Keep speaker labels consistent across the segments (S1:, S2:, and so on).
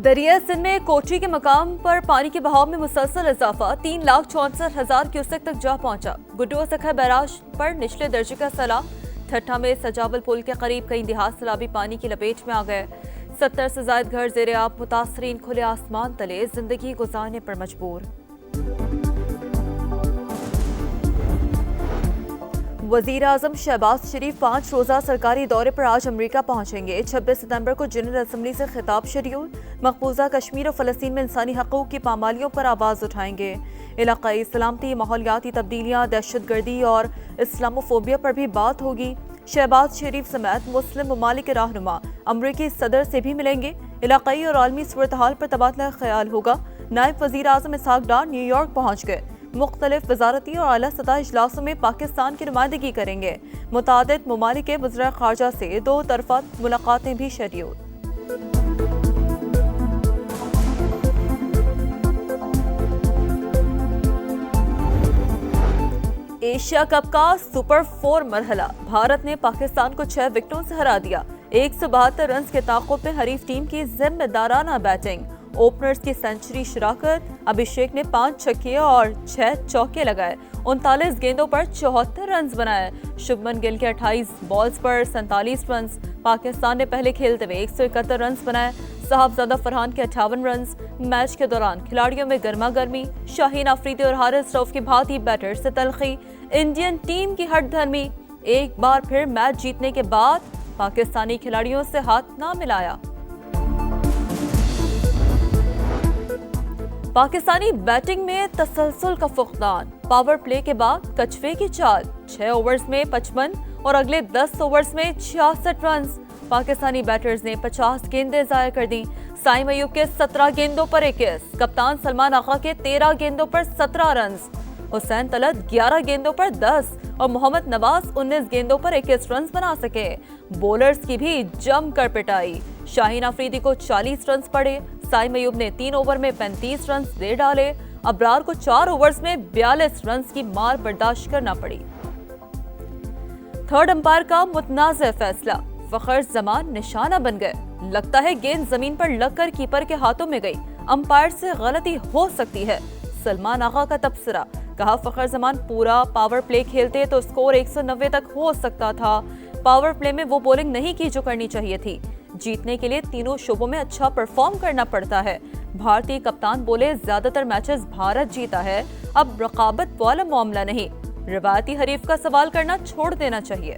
S1: दरिया सिंध में कोची के मकाम पर पानी के बहाव में मुसलसल इजाफा 3,64,000 क्यूसेक तक जा पहुंचा। गुड्डू सखा बैराज पर निचले दर्जे का सैलाब। ठट्ठा में सजावल पुल के करीब कई देहात सैलाबी पानी की लपेट में आ गए। 70 से ज्यादा घर जेरे आब, मुतासरीन खुले आसमान तले जिंदगी गुजारने पर मजबूर। वजीर आजम शहबाज शरीफ 5 रोजा सरकारी दौरे पर आज अमरीका पहुंचेंगे। 26 सितंबर को जनरल असम्बली से खिताब शेड्यूल। मकबूजा कश्मीर और फलस्तीन में इंसानी हकूक की पामालियों पर आवाज उठाएंगे। इलाकाई सलामती, माहौलियाती तब्दीलियां, दहशतगर्दी और इस्लामोफोबिया पर भी बात होगी। शहबाज शरीफ समेत मुस्लिम ममालिक के रहनुमा अमरीकी सदर से भी मिलेंगे। इलाकाई और आलमी सूरत-हाल पर तबादला ख्याल होगा। नायब वजीर आजम इसहाक डार न्यूयॉर्क पहुंच गए। मुख्तलिफ वजारती और आला सतह इजलासों में पाकिस्तान की नुमाइंदगी करेंगे। मुतादिद ममालिक के वज़ीर ख़ारजा से 2 तरफ़ा मुलाकातें भी शेड्यूल। एशिया कप का सुपर 4 मरहला, भारत ने पाकिस्तान को 6 विकेटों से हरा दिया। 172 रन के ताक़ुब में हरीफ टीम की जिम्मेदाराना बैटिंग। ओपनर्स की सेंचुरी शराकत। अभिषेक ने 5 छक्के और 6 चौके लगाए। 39 गेंदों पर 74 रन बनाए। शुभमन गिल के 28 बॉल्स पर 47 रन। पाकिस्तान ने पहले खेलते हुए 171 रन बनाए। साहबजादा फरहान के 58 रन। मैच के दौरान खिलाड़ियों में गर्मा गर्मी। शाहीन अफरीदी और हारिस रऊफ की भांति बैटर से तलखी। इंडियन टीम की हठधर्मी। एक बार फिर मैच जीतने के बाद पाकिस्तानी खिलाड़ियों से हाथ ना मिलाया। पाकिस्तानी बैटिंग में तसलसल का फुकदान। पावर प्ले के बाद कछुए की चाल। 6 ओवर्स में 55 और अगले 10 ओवर्स में 66 रन। पाकिस्तानी बैटर्स ने 50 गेंदें जाया कर दी। साइम अयूब के 17 गेंदों पर 21, कप्तान सलमान आगा के 13 गेंदों पर 17 रन, हुसैन तलत 11 गेंदों पर 10 और मोहम्मद नवाज 19 गेंदों पर 21 रन बना सके। बॉलर्स की भी जमकर पिटाई। शाहीन अफरीदी को 40 रन पड़े। साइम अयूब ने 3 ओवर में 35 रन दे डाले। अबरार को 4 ओवर्स में 42 रन की मार बर्दाश्त करना पड़ी। थर्ड अंपायर का मुतनाज़ फैसला। फखर जमान निशाना बन गए। लगता है गेंद जमीन पर लगकर कीपर के हाथों में गई। अंपायर से गलती हो सकती है। सलमान आगा का तबसरा। कहा, फखर जमान पूरा पावर प्ले खेलते तो स्कोर 190 तक हो सकता था। पावर प्ले में वो बॉलिंग नहीं की जो करनी चाहिए थी। जीतने के लिए तीनों शोबों में अच्छा परफॉर्म करना पड़ता है। भारतीय कप्तान बोले, ज्यादातर मैचेस भारत जीता है, अब रकाबत वाला मामला नहीं। रिवायती हरीफ का सवाल करना छोड़ देना चाहिए।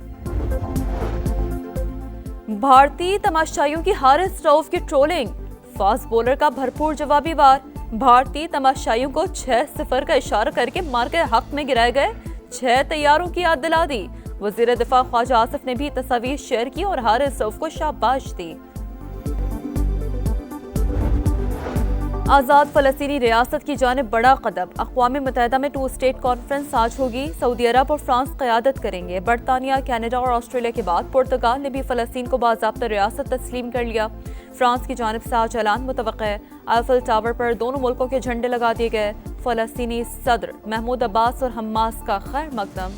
S1: भारतीय तमाशाइयों की हारिस रऊफ की ट्रोलिंग। फास्ट बॉलर का भरपूर जवाबी वार। भारतीय तमाशाइयों को 6-0 का इशारा करके मार के हक में गिराए गए 6 तैयारों की याद दिला दी। वज़ीर दिफा ख्वाजा आसिफ ने भी तस्वीर शेयर की और हारिस रऊफ को शाबाश दी। आज़ाद फ़लस्तीनी रियासत की जानिब बड़ा कदम। अक़वाम मुत्तहिदा में 2 स्टेट कॉन्फ्रेंस आज होगी। सऊदी अरब और फ्रांस क़यादत करेंगे। बरतानिया, कनाडा और ऑस्ट्रेलिया के बाद पुर्तगाल ने भी फ़लस्तीन को बाज़ाब्ता रियासत तस्लीम कर लिया। फ्रांस की जानिब से आज ऐलान मुतवक्का है। आईफल टावर पर दोनों मुल्कों के झंडे लगा दिए गए। फ़लस्तीनी सदर महमूद अब्बास और हम्मास का खैर मकदम।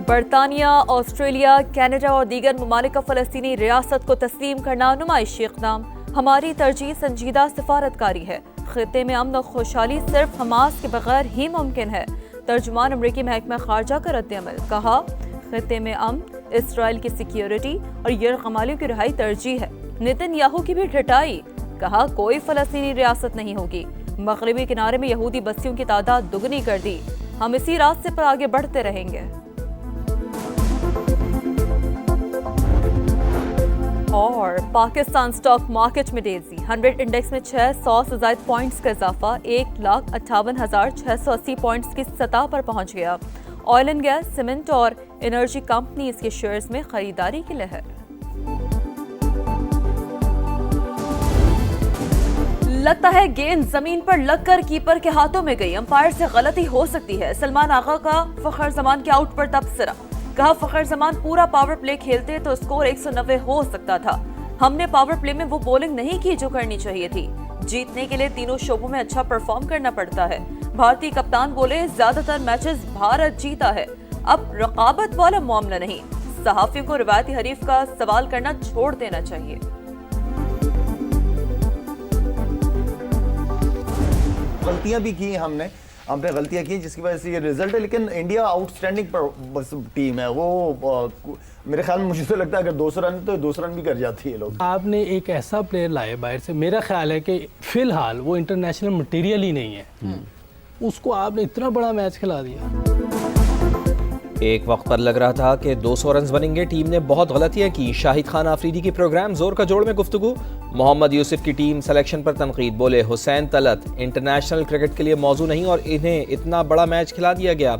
S1: बरतानिया, ऑस्ट्रेलिया, कनाडा और दीगर ममालिक का फ़लस्तीनी रियासत को तस्लीम करना नुमाइशी इक़दाम। हमारी तरजीह संजीदा सिफारतकारी है। खित्ते में अमन और खुशहाली सिर्फ हमास के बगैर ही मुमकिन है। तर्जुमान अमरीकी महकमा ख़ारजा का रद्द-ए-अमल। कहा, खित्ते में अमन, इसराइल की सिक्योरिटी और यरगमालियों की रिहाई तरजीह है। नेतन्याहू की भी ढटाई। कहा, कोई फ़लस्तीनी रियासत नहीं होगी। मगरबी किनारे में यहूदी बस्तियों की तादाद दुगनी कर दी। हम इसी रास्ते पर आगे बढ़ते रहेंगे। और पाकिस्तान स्टॉक मार्केट में तेजी। 100 इंडेक्स में 600 से ज्यादा पॉइंट्स का इजाफा। 1,58,680 पॉइंट्स की सतह पर पहुंच गया। ऑयल एंड गैस, सीमेंट और एनर्जी कंपनीज के शेयर्स में खरीदारी की लहर। लगता है गेंद जमीन पर लगकर कीपर के हाथों में गई। अंपायर से गलती हो सकती है। सलमान आगा का फखर जमान के आउट पर तबसरा। कहा, फखर जमान पूरा पावर प्ले खेलते तो स्कोर 190 हो सकता था। हमने पावर प्ले में वो बॉलिंग नहीं की जो करनी चाहिए थी। जीतने के लिए तीनों शोबों में अच्छा परफॉर्म करना पड़ता है। भारतीय कप्तान बोले, ज्यादातर मैचेस भारत जीता है, अब रकाबत वाला मामला नहीं। सहाफियों को रिवायती हरीफ का सवाल करना छोड़ देना चाहिए।
S2: गलतियां भी की हमने गलतियां की जिसकी वजह से ये रिजल्ट है, लेकिन इंडिया आउटस्टैंडिंग टीम है। वो मेरे ख्याल में मुझे तो लगता है अगर 200 रन तो 200 रन भी कर जाती है लोग।
S3: आपने एक ऐसा प्लेयर लाए बाहर से, मेरा ख्याल है कि फिलहाल वो इंटरनेशनल मटेरियल ही नहीं है, उसको आपने इतना बड़ा मैच खिला दिया।
S4: एक वक्त पर लग रहा था कि 200 रन बनेंगे, टीम ने बहुत गलतियां की। शाहिद खान आफरीदी की प्रोग्राम जोर का जोड़ में गुफ्तगू। मोहम्मद यूसुफ की टीम सिलेक्शन पर तनकीद, बोले हुसैन तलत इंटरनेशनल क्रिकेट के लिए मौजू नहीं और इन्हें इतना बड़ा मैच खिला दिया गया।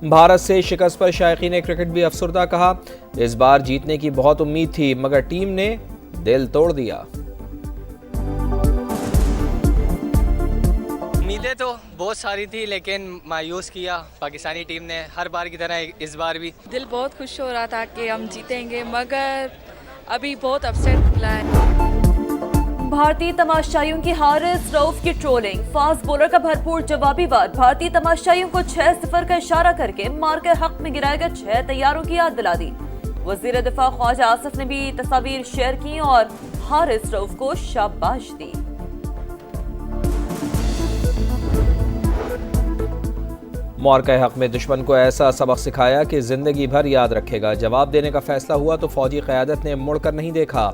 S4: भारत से शिकस्त पर शायकीन क्रिकेट भी अफसरदा, कहा इस बार जीतने की बहुत उम्मीद थी मगर टीम ने दिल तोड़ दिया।
S5: उम्मीदें तो बहुत सारी थी लेकिन मायूस किया पाकिस्तानी टीम ने, हर बार की तरह इस बार भी।
S6: दिल बहुत खुश हो रहा था कि हम जीतेंगे मगर अभी बहुत अपसेट मिला है।
S1: भारतीय तमाशाइयों की हारिस रऊफ की ट्रोलिंग, फास्ट बॉलर का भरपूर जवाबी वार। भारतीय तमाशाइयों को 6-0 का इशारा करके मार के हक में गिराए गए 6 तैयारों की याद दिला दी। वजीर दिफा ख्वाजा आसिफ ने भी तस्वीर शेयर की और हारिस रऊफ को शाबाश दी।
S4: मार्का हक में दुश्मन को ऐसा सबक सिखाया कि जिंदगी भर याद रखेगा। जवाब देने का फैसला हुआ तो फौजी क़यादत ने मुड़कर नहीं देखा।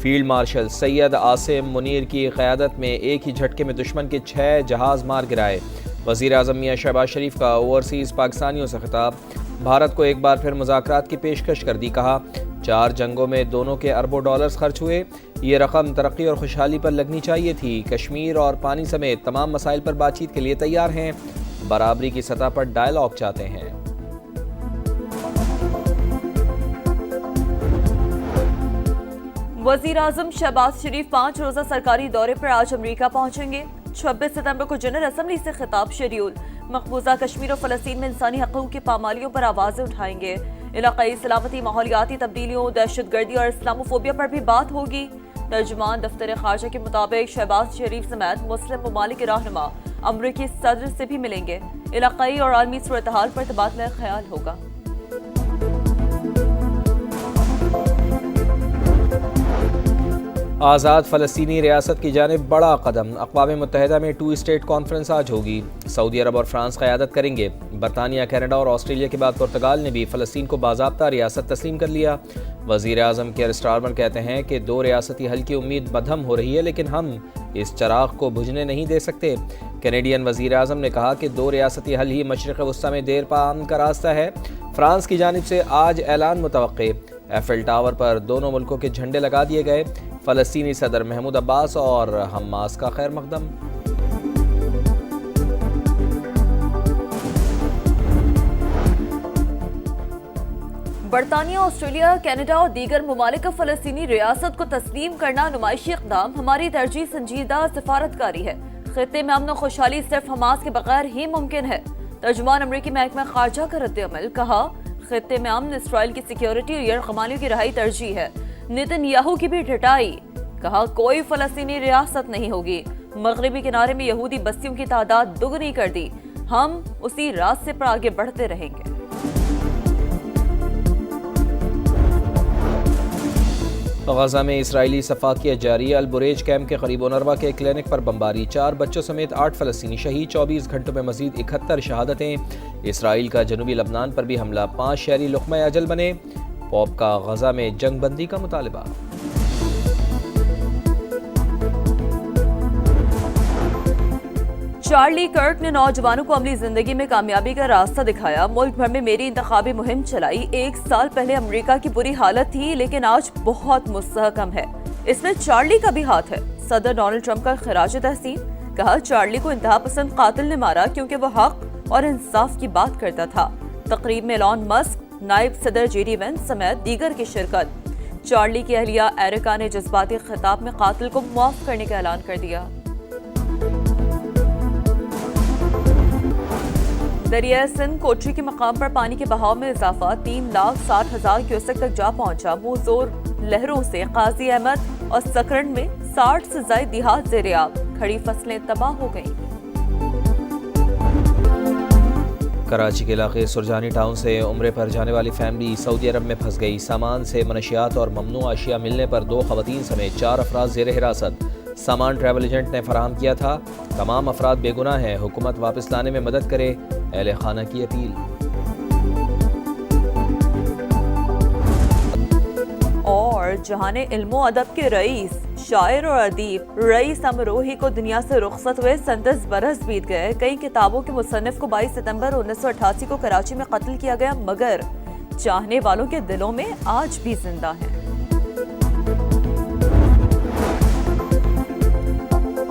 S4: फील्ड मार्शल सैयद आसिम मुनीर की क़यादत में एक ही झटके में दुश्मन के 6 जहाज़ मार गिराए। वज़ीर आज़म मियां शहबाज शरीफ का ओवरसीज़ पाकिस्तानियों से खिताब, भारत को एक बार फिर मुज़ाकरात की पेशकश कर दी। कहा 4 जंगों में दोनों के अरबों डॉलर्स खर्च हुए, ये रकम तरक्की और खुशहाली पर लगनी चाहिए थी। कश्मीर और पानी समेत तमाम मसाइल पर बातचीत के लिए तैयार हैं, बराबरी की सतह पर डायलॉग चाहते हैं।
S1: वजीर आजम शहबाज शरीफ 5 रोजा सरकारी दौरे पर आज अमेरिका पहुंचेंगे। 26 सितंबर को जनरल असम्बली से खिताब शेड्यूल। मकबूजा कश्मीर और फलस्तीन में इंसानी हकूक़ की पामालियों पर आवाजें उठाएंगे। इलाकाई सलामती, माहौलियाती तब्दीलियों, दहशतगर्दी और इस्लामोफोबिया पर भी बात होगी। तर्जुमान दफ्तर खारजा के मुताबिक शहबाज शरीफ समेत मुस्लिम ममालिक के रहनुमा अमरीकी सदर से भी मिलेंगे। इलाकाई और आलमी सूरत-ए-हाल पर तबादला ख्याल होगा।
S4: आज़ाद फ़लस्तीनी रियासत की जानिब बड़ा कदम। अक़वाम मुत्तहिदा में 2 स्टेट कॉन्फ्रेंस आज होगी। सऊदी अरब और फ्रांस क़यादत करेंगे। बरतानिया, कनाडा और ऑस्ट्रेलिया के बाद पुर्तगाल ने भी फ़लस्तीन को बाज़ाब्ता रियासत तस्लीम कर लिया। वज़ीर आज़म केयर स्टारमर कहते हैं कि 2 रियासती हल की उम्मीद बदहम हो रही है, लेकिन हम इस चराग को बुझने नहीं दे सकते। कैनेडियन वज़ीर आज़म ने कहा कि 2 रियासती हल ही मशरिक़ वस्ता में देर पान का रास्ता है। फ्रांस की जानिब से आज ऐलान मुतवक्के। एफिल टावर पर दोनों मुल्कों के झंडे लगा दिए गए। फ़लस्तीनी सदर महमूद अब्बास और हमास का खैर मकदम।
S1: बरतानिया, ऑस्ट्रेलिया, कनाडा और दीगर ममालिक का फ़लस्तीनी रियासत को तस्लीम करना नुमाइशी इक़दाम हमारी तरजीह संजीदा सिफारतकारी है। खित्ते में अमन और खुशहाली सिर्फ हमास के बगैर ही मुमकिन है। तर्जुमान अमरीकी महकमा खारजा का रद्द-ए-अमल, कहा खित्ते में अमन इसराइल की सिक्योरिटी और यरगमालियों की रहाई तरजीह है। नेतन्याहू की भी ढटाई, कहा कोई फ़लस्तीनी रियासत नहीं होगी। मगरबी किनारे में यहूदी बस्तियों की तादाद दुगनी कर दी। हम उसी रास्ते पर आगे बढ़ते रहेंगे।
S4: गजा में इसराइली सफाकियत जारी। अल-बुरेज कैंप के करीब ओनरवा के क्लिनिक पर बमबारी, 4 बच्चों समेत 8 फ़लस्तीनी शहीद। 24 घंटों में मजीद 71 शहादतें। इसराइल का जनूबी लबनान पर भी हमला, 5 शहरी लुक़मा अजल बने। पॉप का गजा में जंग बंदी का मुतालबा।
S1: चार्ली कर्क ने नौजवानों को अमली जिंदगी में कामयाबी का रास्ता दिखाया। मुल्क भर में मेरी इंतखाबी मुहिम चलाई। 1 साल पहले अमेरिका की बुरी हालत थी, लेकिन आज बहुत मुस्तहकम है। इसमें चार्ली का भी हाथ है। सदर डोनाल्ड ट्रंप का खिराज तहसीन, कहा चार्ली को इंतहा पसंद कातिल ने मारा क्योंकि वो हक और इंसाफ की बात करता था। तकरीब में एलॉन मस्क, नायब सदर जेडी वेंस समेत दीगर की शिरकत। चार्ली की अहलिया एरिका ने जज्बाती खिताब में कातिल को मुआफ करने का ऐलान कर दिया। दरिया सिंध कोटरी के मकाम पर पानी के बहाव में इजाफा, 3,60,000 क्यूसेक तक जा पहुंचा। मुंहजोर लहरों से काजी अहमद और सकरन में 60 से ज्यादा देहात ज़ेर-ए-आब, खड़ी फसलें तबाह हो गईं।
S4: कराची के इलाके सुरजानी टाउन से उम्रे पर जाने वाली फैमिली सऊदी अरब में फंस गई। सामान से मनशियात और ममनू अशिया मिलने पर 2 खवातीन समेत 4 अफराद ज़ेर हिरासत। सामान ट्रैवल एजेंट ने फराहम किया था। तमाम अफराद बेगुनाह हैं। हुकूमत वापस लाने में मदद करे, अहले खाना की अपील।
S1: और जहाने इल्मो अदब के रईस, शायर और अदीब रईस अमरोही को दुनिया से रुखसत हुए 37 बरस बीत गए। कई किताबों के मुसन्निफ को 22 सितंबर 1988 को कराची में कत्ल किया गया, मगर चाहने वालों के दिलों में आज भी जिंदा है।